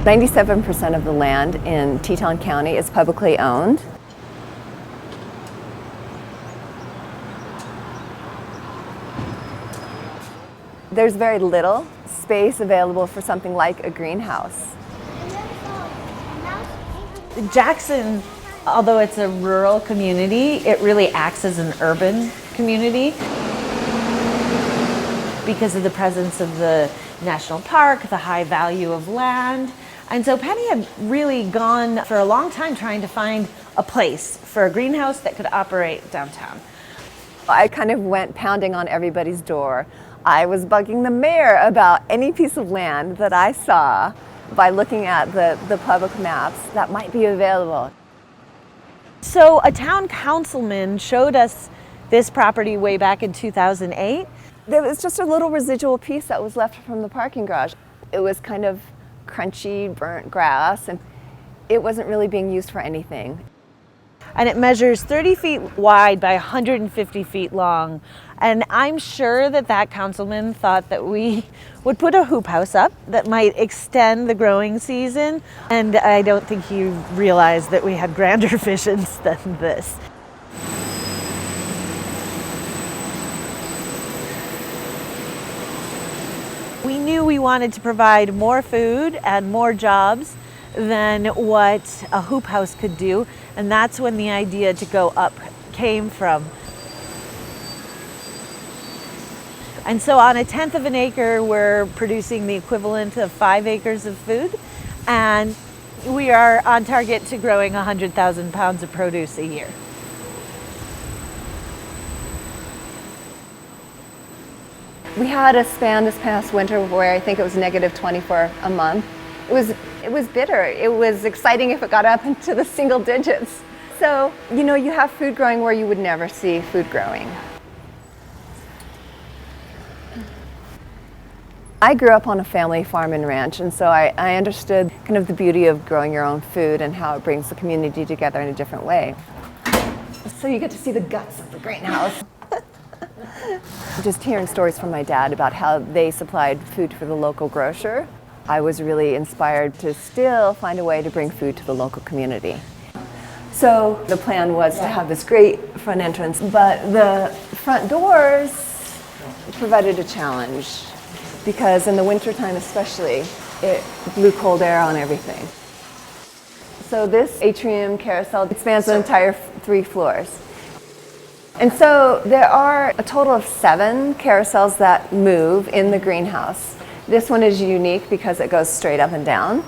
97% of the land in Teton County is publicly owned. There's very little space available for something like a greenhouse. Jackson, although it's a rural community, it really acts as an urban community because of the presence of the national park, the high value of land. And so Penny had really gone for a long time trying to find a place for a greenhouse that could operate downtown. I kind of went pounding on everybody's door. I was bugging the mayor about any piece of land that I saw by looking at the public maps that might be available. So a town councilman showed us this property way back in 2008. There was just a little residual piece that was left from the parking garage. It was kind of crunchy, burnt grass, and it wasn't really being used for anything. And it measures 30 feet wide by 150 feet long. And I'm sure that that councilman thought that we would put a hoop house up that might extend the growing season. And I don't think he realized that we had grander visions than this. We knew we wanted to provide more food and more jobs than what a hoop house could do, and that's when the idea to go up came from. And so on 1/10 of an acre, we're producing the equivalent of 5 acres of food, and we are on target to growing 100,000 pounds of produce a year. We had a span this past winter where I think it was -24 a month. It was bitter. It was exciting if it got up into the single digits. So, you know, you have food growing where you would never see food growing. I grew up on a family farm and ranch, and so I understood kind of the beauty of growing your own food and how it brings the community together in a different way. So you get to see the guts of the greenhouse. Just hearing stories from my dad about how they supplied food for the local grocer, I was really inspired to still find a way to bring food to the local community. So the plan was to have this great front entrance, but the front doors provided a challenge because in the wintertime especially, it blew cold air on everything. So this Atrium Carousel expands the entire 3 floors. And so there are a total of 7 carousels that move in the greenhouse. This one is unique because it goes straight up and down.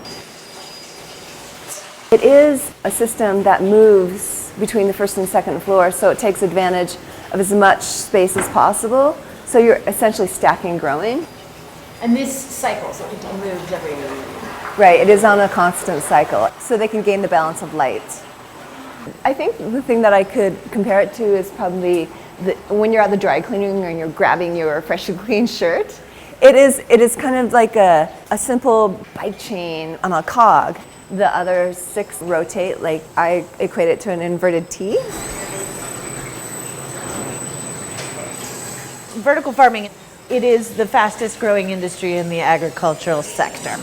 It is a system that moves between the 1st and 2nd floor, so it takes advantage of as much space as possible. So you're essentially stacking growing. And this cycles, so it moves every year. Right, it is on a constant cycle, so they can gain the balance of light. I think the thing that I could compare it to is probably when you're at the dry cleaning and you're grabbing your freshly clean shirt. It is kind of like a simple bike chain on a cog. The other 6 rotate, like I equate it to an inverted T. Vertical farming, it is the fastest growing industry in the agricultural sector.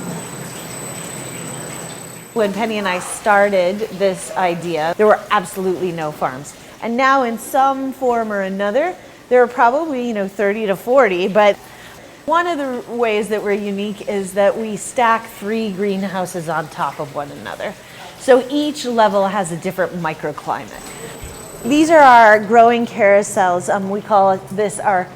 When Penny and I started this idea, there were absolutely no farms. And now in some form or another, there are probably 30 to 40, but one of the ways that we're unique is that we stack 3 greenhouses on top of one another. So each level has a different microclimate. These are our growing carousels. We call this our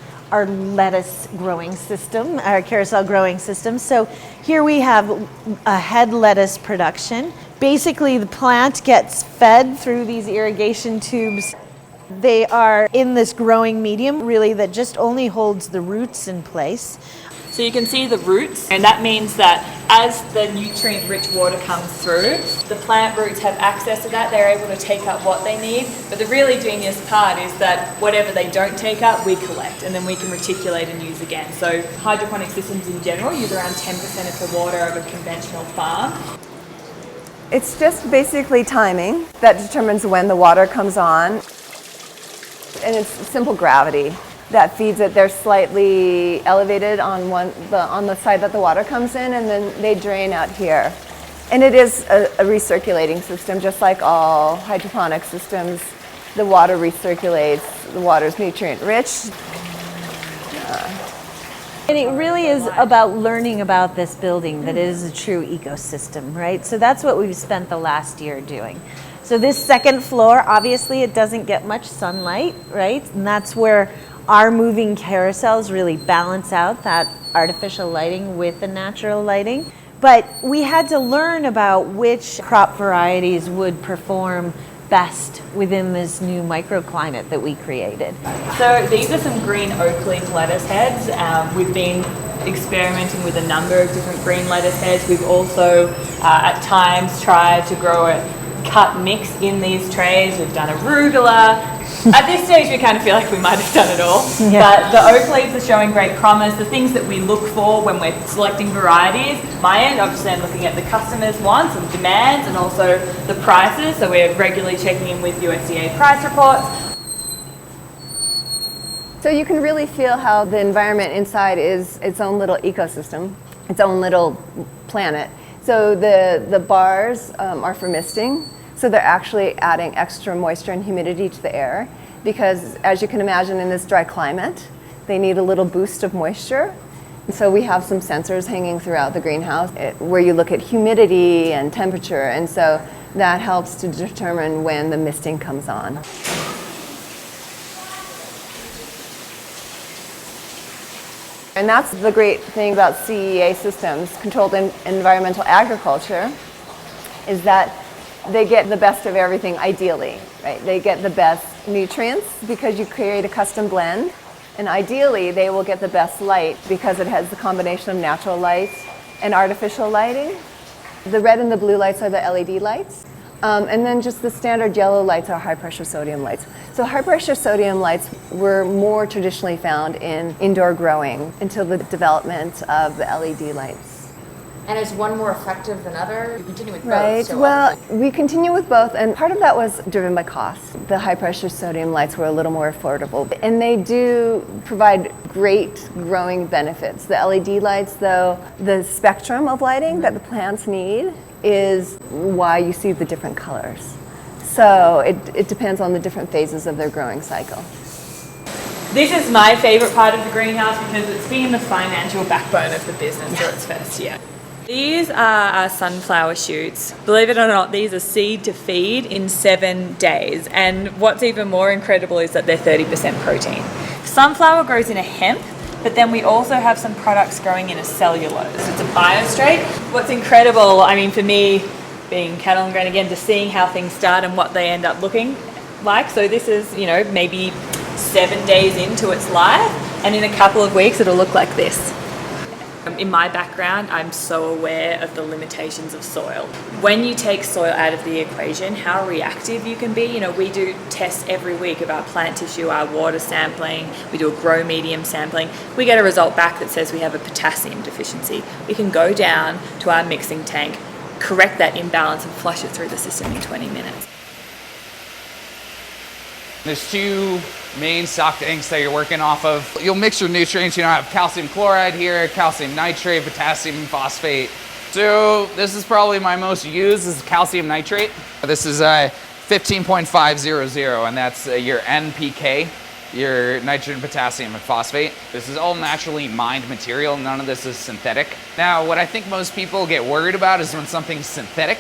lettuce growing system, our carousel growing system. So here we have a head lettuce production. Basically the plant gets fed through these irrigation tubes. They are in this growing medium, really, that just only holds the roots in place. So you can see the roots, and that means that as the nutrient-rich water comes through, the plant roots have access to that. They're able to take up what they need. But the really genius part is that whatever they don't take up, we collect, and then we can reticulate and use again. So hydroponic systems in general use around 10% of the water of a conventional farm. It's just basically timing that determines when the water comes on. And it's simple gravity that feeds it. They're slightly elevated on the side that the water comes in, and then they drain out here. And it is a recirculating system, just like all hydroponic systems. The water recirculates, the water is nutrient rich. And it really is about learning about this building, that it is a true ecosystem, right? So that's what we've spent the last year doing. So this second floor, obviously it doesn't get much sunlight, right? And that's where our moving carousels really balance out that artificial lighting with the natural lighting. But we had to learn about which crop varieties would perform best within this new microclimate that we created. So these are some green oak leaf lettuce heads. We've been experimenting with a number of different green lettuce heads. We've also at times tried to grow a cut mix in these trays. We've done arugula. At this stage we kind of feel like we might have done it all. Yeah. But the oak leaves are showing great promise. The things that we look for when we're selecting varieties, my end, obviously I'm looking at the customers' wants and demands and also the prices. So we're regularly checking in with USDA price reports. So you can really feel how the environment inside is its own little ecosystem, its own little planet. So the bars are for misting. So they're actually adding extra moisture and humidity to the air because, as you can imagine, in this dry climate, they need a little boost of moisture. And so we have some sensors hanging throughout the greenhouse where you look at humidity and temperature, and so that helps to determine when the misting comes on. And that's the great thing about CEA systems, controlled environmental agriculture, is that they get the best of everything ideally, right? They get the best nutrients because you create a custom blend, and ideally they will get the best light because it has the combination of natural light and artificial lighting. The red and the blue lights are the LED lights, and then just the standard yellow lights are high pressure sodium lights. So high pressure sodium lights were more traditionally found in indoor growing until the development of the LED lights. And is one more effective than other? You continue with both. Right. So well, we continue with both, and part of that was driven by cost. The high pressure sodium lights were a little more affordable, and they do provide great growing benefits. The LED lights, though, the spectrum of lighting that the plants need is why you see the different colors. So it depends on the different phases of their growing cycle. This is my favorite part of the greenhouse because it's been the financial backbone of the business for its first year. These are our sunflower shoots. Believe it or not, these are seed to feed in 7 days. And what's even more incredible is that they're 30% protein. Sunflower grows in a hemp, but then we also have some products growing in a cellulose. It's a biostrate. What's incredible, I mean, for me, being cattle and grain again, to seeing how things start and what they end up looking like. So this is, you know, maybe 7 days into its life, and in a couple of weeks it'll look like this. In my background, I'm so aware of the limitations of soil. When you take soil out of the equation, how reactive you can be. You know, we do tests every week of our plant tissue, our water sampling, we do a grow medium sampling. We get a result back that says we have a potassium deficiency. We can go down to our mixing tank, correct that imbalance and flush it through the system in 20 minutes. There's two main stock tanks that you're working off of. You'll mix your nutrients. You know, I have calcium chloride here, calcium nitrate, potassium phosphate. So this is probably my most used is calcium nitrate. This is 15.500, and that's your NPK, your nitrogen, potassium, and phosphate. This is all naturally mined material. None of this is synthetic. Now, what I think most people get worried about is when something's synthetic,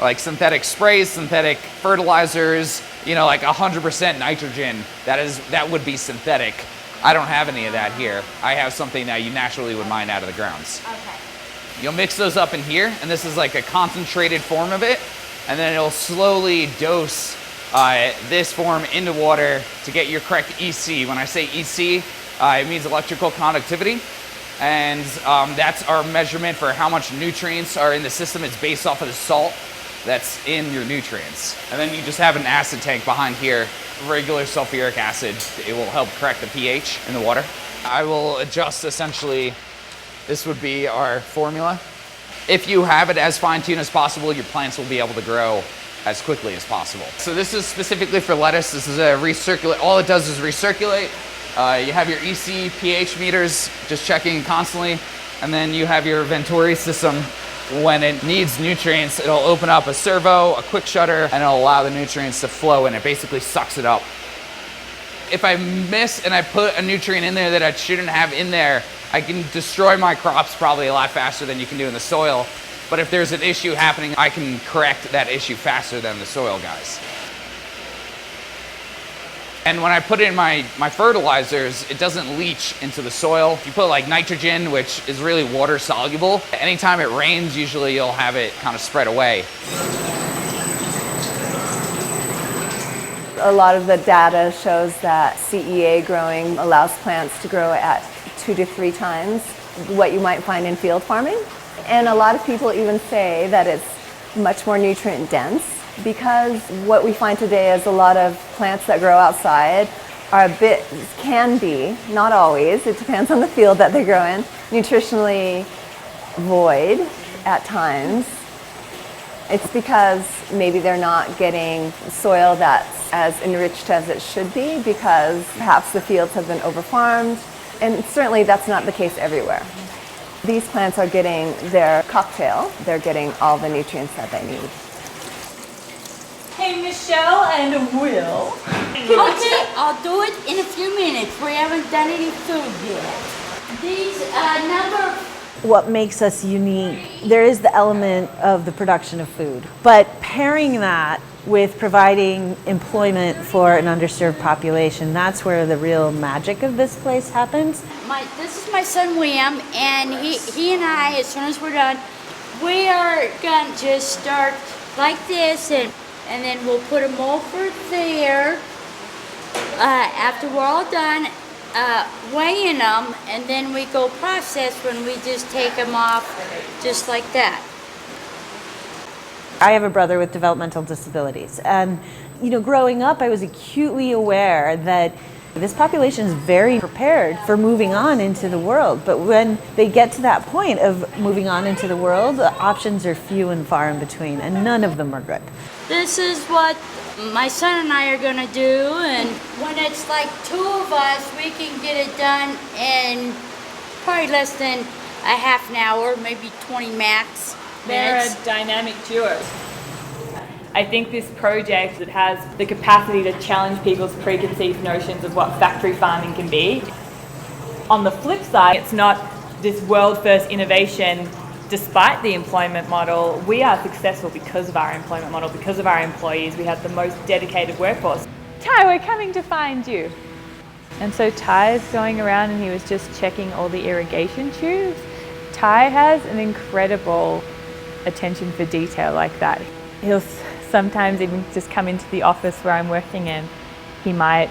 like synthetic sprays, synthetic fertilizers, you know, like 100% nitrogen, that would be synthetic. I don't have any of that here. I have something that you naturally would mine out of the grounds. Okay. You'll mix those up in here, and this is like a concentrated form of it, and then it'll slowly dose this form into water to get your correct EC. When I say EC, it means electrical conductivity, and that's our measurement for how much nutrients are in the system. It's based off of the salt that's in your nutrients. And then you just have an acid tank behind here, regular sulfuric acid. It will help correct the pH in the water. I will adjust essentially, this would be our formula. If you have it as fine-tuned as possible, your plants will be able to grow as quickly as possible. So this is specifically for lettuce. This is a recirculate, all it does is recirculate. You have your EC, pH meters, just checking constantly. And then you have your Venturi system, When it needs nutrients, it'll open up a servo, a quick shutter, and it'll allow the nutrients to flow, and it basically sucks it up. If I miss and I put a nutrient in there that I shouldn't have in there, I can destroy my crops probably a lot faster than you can do in the soil. But if there's an issue happening, I can correct that issue faster than the soil guys. And when I put in my fertilizers, it doesn't leach into the soil. If you put like nitrogen, which is really water soluble, anytime it rains, usually you'll have it kind of spread away. A lot of the data shows that CEA growing allows plants to grow at 2 to 3 times what you might find in field farming. And a lot of people even say that it's much more nutrient dense, because what we find today is a lot of plants that grow outside are can be, not always, it depends on the field that they grow in, nutritionally void at times. It's because maybe they're not getting soil that's as enriched as it should be, because perhaps the fields have been overfarmed, and certainly that's not the case everywhere. These plants are getting their cocktail, they're getting all the nutrients that they need. Hey, Michelle and Will. Okay, I'll do it in a few minutes. We haven't done any food yet. These number. What makes us unique, there is the element of the production of food, but pairing that with providing employment for an underserved population, that's where the real magic of this place happens. This is my son William, and he and I, as soon as we're done, we are gonna just start like this, and then we'll put them over there. After we're all done weighing them, and then we go process when we just take them off just like that. I have a brother with developmental disabilities, and growing up I was acutely aware that this population is very prepared for moving on into the world, but when they get to that point of moving on into the world, the options are few and far in between, and none of them are good. This is what my son and I are gonna do, and when it's like 2 of us, we can get it done in probably less than a half an hour, maybe 20 max They're minutes. a dynamic duo. I think this project that has the capacity to challenge people's preconceived notions of what factory farming can be. On the flip side, it's not this world first innovation despite the employment model. We are successful because of our employment model, because of our employees. We have the most dedicated workforce. Ty, we're coming to find you. And so Ty's going around and he was just checking all the irrigation tubes. Ty has an incredible attention for detail like that. He'll sometimes even just come into the office where I'm working in. He might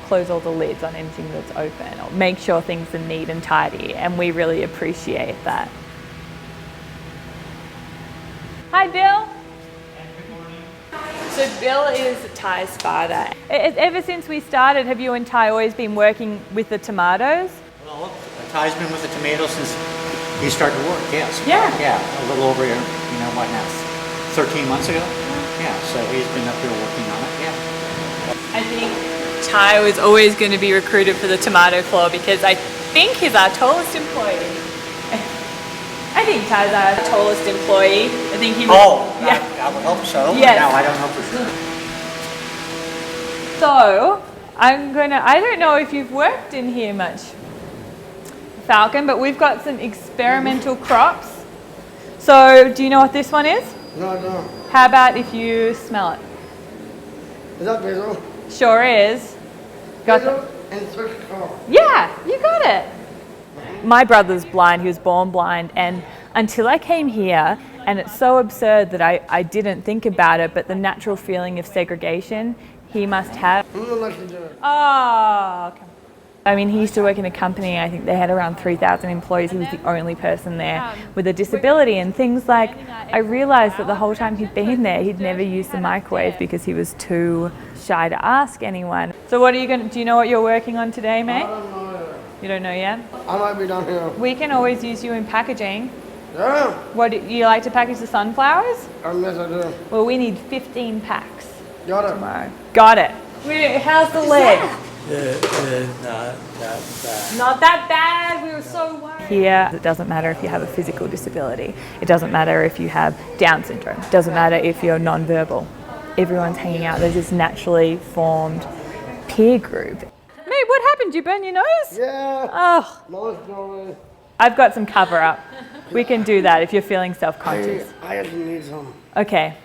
close all the lids on anything that's open or make sure things are neat and tidy, and we really appreciate that. Hi, Bill. Good morning. So Bill is Ty's father. Ever since we started, have you and Ty always been working with the tomatoes? Well, Ty's been with the tomatoes since he started to work, yes. Yeah. Yeah, a little over, what now, 13 months ago? Yeah, so he's been up here working on it, yeah. I think Ty was always going to be recruited for the tomato claw because I think he's our tallest employee. I think Ty's our tallest employee. I think he was, Yeah. I would hope so. Yes. No, I don't know for sure. So I don't know if you've worked in here much, Falcon, but we've got some experimental crops. So do you know what this one is? No, no. How about if you smell it? Is that basil? Sure is. Got Basil and Swiss chard. Yeah, you got it. My brother's blind, he was born blind, and until I came here, and it's so absurd that I didn't think about it, but the natural feeling of segregation he must have. Oh, okay. I mean, he used to work in a company, I think they had around 3,000 employees. He was the only person there with a disability, and things like, I realized that the whole time he'd been there, he'd never used the microwave because he was too shy to ask anyone. So what are you do you know what you're working on today, mate? I don't know yet. You don't know yet? I might be down here. We can always use you in packaging. Yeah. What, you like to package the sunflowers? Yes, I do. Well, we need 15 packs Got it. tomorrow. Got it. How's the leg? Not that bad. Not that bad. We were so worried. Here, it doesn't matter if you have a physical disability. It doesn't matter if you have Down syndrome. It doesn't matter if you're non-verbal. Everyone's hanging out. There's this naturally formed peer group. Mate, what happened? Did you burn your nose? Yeah. Oh, Nose going. I've got some cover up. We can do that if you're feeling self-conscious. I just need some. Okay.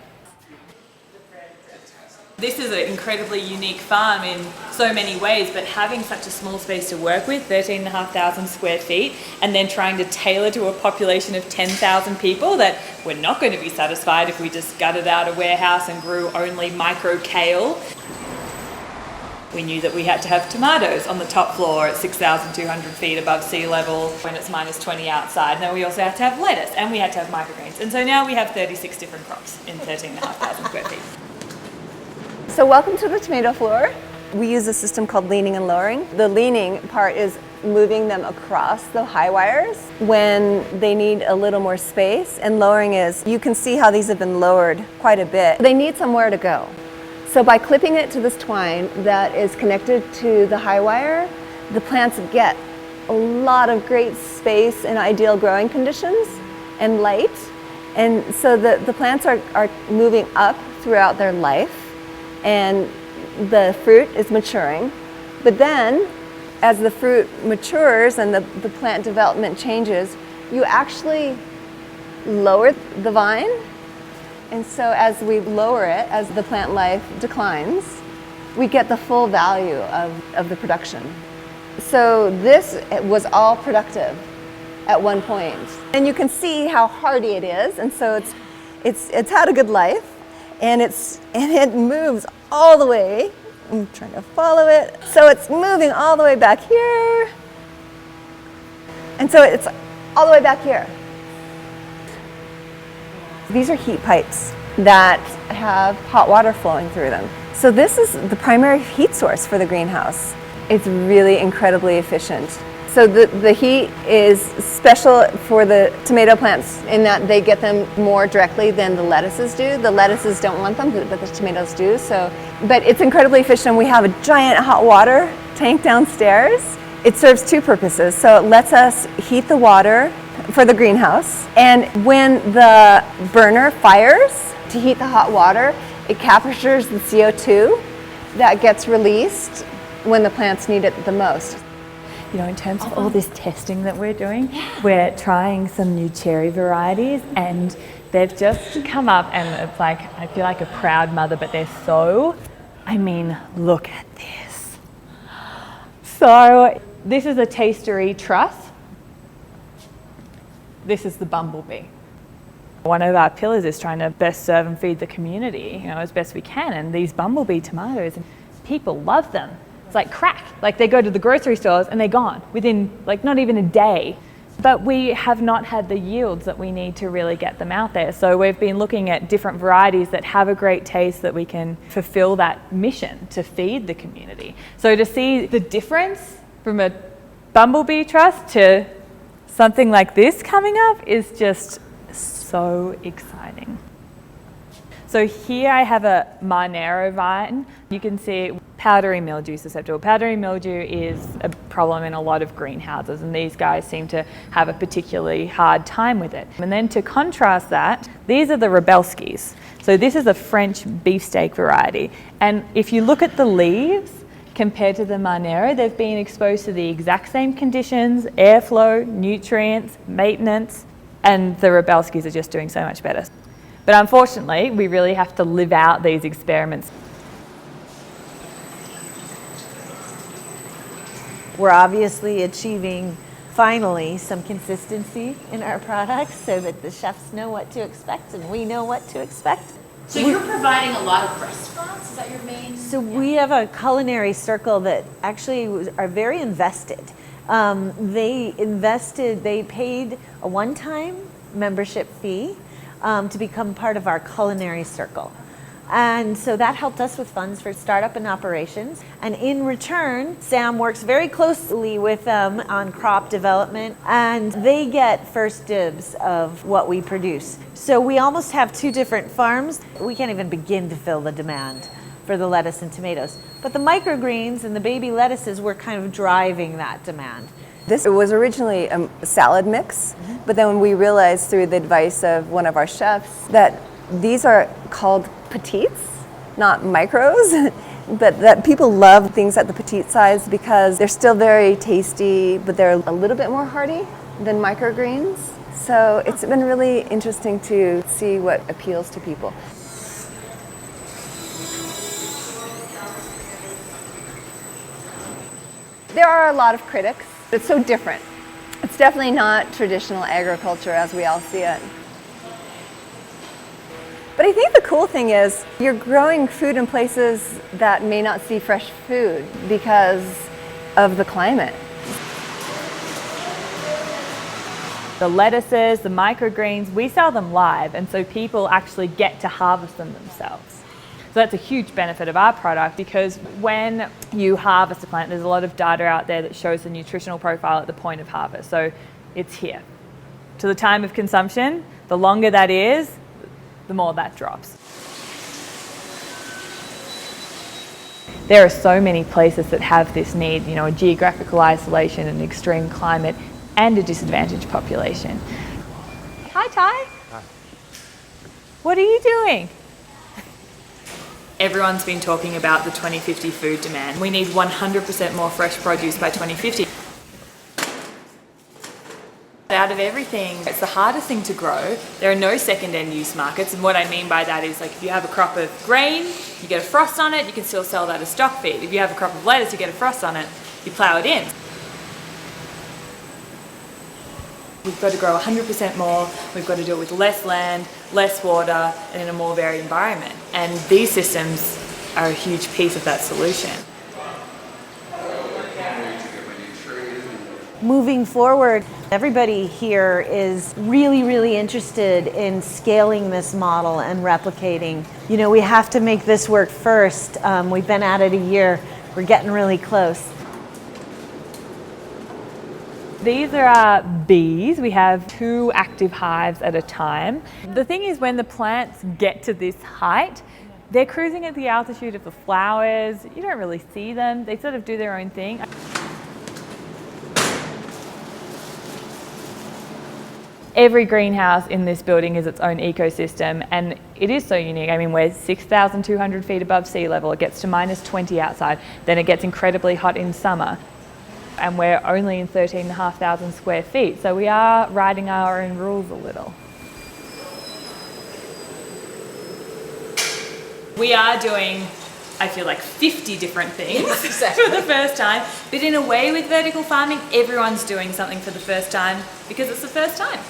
This is an incredibly unique farm in so many ways, but having such a small space to work with, 13,500 square feet, and then trying to tailor to a population of 10,000 people that we're not going to be satisfied if we just gutted out a warehouse and grew only micro kale. We knew that we had to have tomatoes on the top floor at 6,200 feet above sea level when it's minus 20 outside. And then we also had to have lettuce and we had to have microgreens. And so now we have 36 different crops in 13,500 square feet. So welcome to the tomato floor. We use a system called leaning and lowering. The leaning part is moving them across the high wires when they need a little more space, and lowering is, you can see how these have been lowered quite a bit. They need somewhere to go. So by clipping it to this twine that is connected to the high wire, the plants get a lot of great space and ideal growing conditions and light. And so the plants are moving up throughout their life, and the fruit is maturing. But then, as the fruit matures and the plant development changes, you actually lower the vine. And so as we lower it, as the plant life declines, we get the full value of the production. So this was all productive at one point. And you can see how hardy it is, and so it's had a good life, and it moves all the way. I'm trying to follow it. So it's moving all the way back here. And so it's all the way back here. These are heat pipes that have hot water flowing through them. So this is the primary heat source for the greenhouse. It's really incredibly efficient. So the heat is special for the tomato plants in that they get them more directly than the lettuces do. The lettuces don't want them, but the tomatoes do. But it's incredibly efficient. We have a giant hot water tank downstairs. It serves two purposes. So it lets us heat the water for the greenhouse, and when the burner fires to heat the hot water, it captures the CO2 that gets released when the plants need it the most. You know, in terms of all this testing that we're doing, we're trying some new cherry varieties, and they've just come up, and it's like, I feel like a proud mother, but they're so, I mean, look at this. So this is a tastery truss. This is the bumblebee. One of our pillars is trying to best serve and feed the community, you know, as best we can. And these bumblebee tomatoes, people love them. It's like crack. Like they go to the grocery stores and they're gone within like not even a day. But we have not had the yields that we need to really get them out there. So we've been looking at different varieties that have a great taste that we can fulfill that mission to feed the community. So to see the difference from a bumblebee truss to something like this coming up is just so exciting. So here I have a Marnero vine. You can see powdery mildew susceptible. Powdery mildew is a problem in a lot of greenhouses, and these guys seem to have a particularly hard time with it. And then to contrast that, these are the Rebelskis. So this is a French beefsteak variety. And if you look at the leaves, compared to the Marnero, they've been exposed to the exact same conditions, airflow, nutrients, maintenance, and the Rebelskis are just doing so much better. But unfortunately, we really have to live out these experiments. We're obviously achieving, finally, some consistency in our products so that the chefs know what to expect and we know what to expect. So you're providing a lot of restaurants? Is that your main? So we have a culinary circle that actually are very invested. They paid a one-time membership fee to become part of our culinary circle. And so that helped us with funds for startup and operations. And in return, Sam works very closely with them on crop development, and they get first dibs of what we produce. So we almost have two different farms. We can't even begin to fill the demand for the lettuce and tomatoes. But the microgreens and the baby lettuces were kind of driving that demand. This was originally a salad mix, but then we realized through the advice of one of our chefs that these are called petites, not micros, but that people love things at the petite size because they're still very tasty, but they're a little bit more hearty than microgreens. So it's been really interesting to see what appeals to people. There are a lot of critics. It's so different. It's definitely not traditional agriculture as we all see it. But I think the cool thing is you're growing food in places that may not see fresh food because of the climate. The lettuces, the microgreens, we sell them live, and so people actually get to harvest them themselves. So that's a huge benefit of our product, because when you harvest a plant, there's a lot of data out there that shows the nutritional profile at the point of harvest. So it's here. To the time of consumption, the longer that is, the more that drops. There are so many places that have this need, you know, a geographical isolation, an extreme climate, and a disadvantaged population. Hi, Ty. Hi. What are you doing? Everyone's been talking about the 2050 food demand. We need 100% more fresh produce by 2050. Out of everything, it's the hardest thing to grow. There are no second end use markets, and what I mean by that is, like, if you have a crop of grain, you get a frost on it, you can still sell that as stock feed. If you have a crop of lettuce, you get a frost on it, you plough it in. We've got to grow 100% more, we've got to do it with less land, less water, and in a more varied environment. And these systems are a huge piece of that solution. Moving forward, everybody here is really, really interested in scaling this model and replicating. You know, we have to make this work first. We've been at it a year. We're getting really close. These are our bees. We have 2 active hives at a time. The thing is, when the plants get to this height, they're cruising at the altitude of the flowers. You don't really see them. They sort of do their own thing. Every greenhouse in this building is its own ecosystem, and it is so unique. I mean, we're 6,200 feet above sea level. It gets to -20 outside. Then it gets incredibly hot in summer. And we're only in 13,500 square feet, so we are writing our own rules a little. We are doing, I feel like, 50 different things for the first time, but in a way with vertical farming, everyone's doing something for the first time because it's the first time.